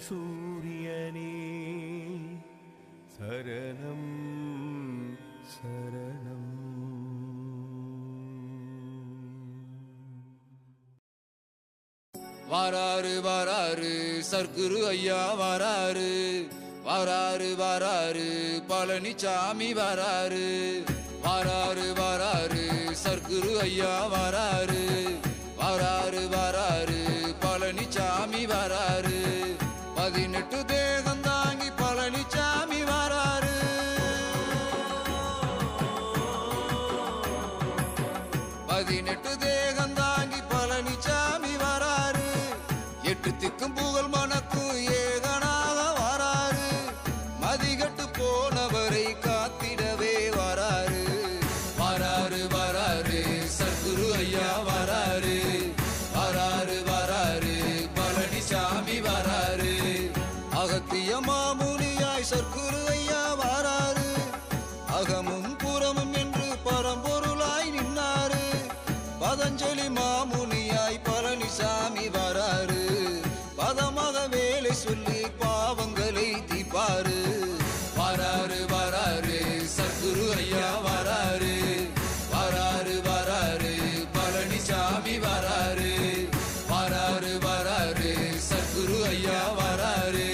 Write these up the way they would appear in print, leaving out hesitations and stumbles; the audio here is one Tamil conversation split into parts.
சூரியனே சரணம் சரணம். வாராரு வாராரு சர்க்குரு ஐயா வாராரு, வாராரு வாராரு பழனிசாமி வாராரு. வாராரு வாராரு சர்க்குரு ஐயா வாராரு, வாராரு வாராரு பழனிசாமி வாராரு. 18 தேகம் தாங்கி பழனிசாமி வாராரு. 18 தேகம் தாங்கி பழனிசாமி வாராரு. 8 திக்கும் புகழ் மனக்கும் ஏகனாக வாராரு. மதிகட்டு போனவரை காத்திடவே வாராரு. வாராரு வாராரு சர்க்குரு ஐயா வாராரு, வாராரு வாராரு பழனிசாமி வாராரு. அகத்திய மாமுனியாய் சர்க்குரு ஐயா வாராரு. அகமும் புறமும் என்று பரம்பொருளாய் நின்னாரு. பதஞ்சலி மாமுனியாய் பழனிசாமி வாராரு. பதமாக வேலை சொல்லி பாவங்களை தீப்பாரு. வாராரு வாராரு சர்க்குரு ஐயா வாராரு, வாராரு வாராரு பழனிசாமி வாராரு. வாராரு வாராரு சர்க்குரு ஐயா வாராரு,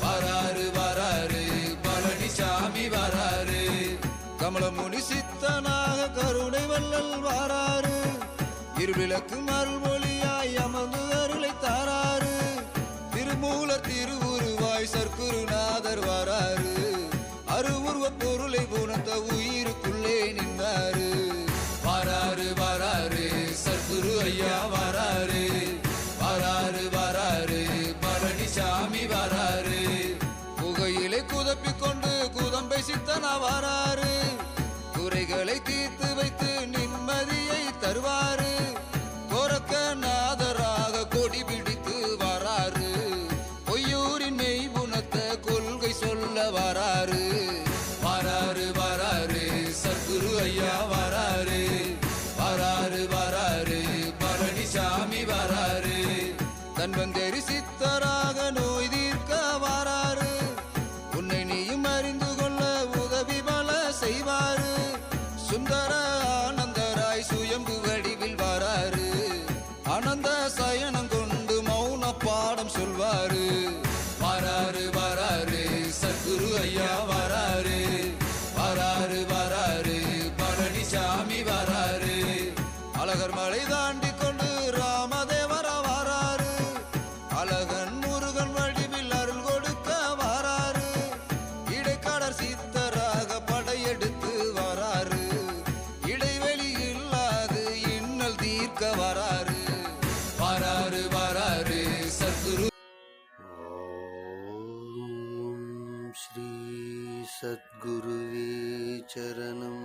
வாராரு வாராரு பழனிசாமி வாராரு. கமலமுனி சித்தனாக கருணை வள்ளல் வாராரு. இருவிளக்கு மறுமொழியாய் அமர்ந்து அருளை தாராரு. திருமூலர் திருவுருவாய் சர்க்குருநாதர் வாராரு. அருவுருவ பொருளை உணர்ந்த உயிருக்குள்ளே நின்றாரு. வாராரு வாராரு சர்க்குரு ஐயா வாராரு, வாராரு வாராரு பழனிசாமி வாராரு. புகையிலை குதப்பிக்கொண்டு குதம்பை சித்தனா வாராரு. குறைகளை தீர்த்து வைத்து நிம்மதியை தருவாரு. கோரக்க நாதராக கொடி பிடித்து வாராரு. பொய்யூரின் மெய் உணர்த்த கொள்கை சொல்ல வாராரு. வாராரு வாராரு சர்க்குரு ஐயா வாராரு, வாராரு வாராரு பழனிசாமி வாராரு. தன்வந்தரி சித்தராக நோய் தீர்க்க வாராரு. உன்னை நீயும் அறிந்து கொள்ள உதவி பல செய்வாரு. சுந்தர ஆனந்தராய் சுயம்பு வடிவில் வாராரு. ஆனந்த சயனம் கொண்டு மௌன பாடம் சொல்வாரு. வாராரு வாராரு சர்க்குரு ஐயா வாராரு, வாராரு வாராரு பழனிசாமி வாராரு. அழகர் மலை தாண்டி கொண்டு ராமதேவர வாராரு. அழகன் முருகன் வடிவில் அருள் கொடுக்க வாராரு. இடைக்காடர் சித்தராக படையெடுத்து வாராரு. இடைவெளி இல்லாது இன்னல் தீர்க்க வாராரு. வாராரு வாராரு சர்க்குரு. ஓம் ஸ்ரீ சத்குருவே சரணம்.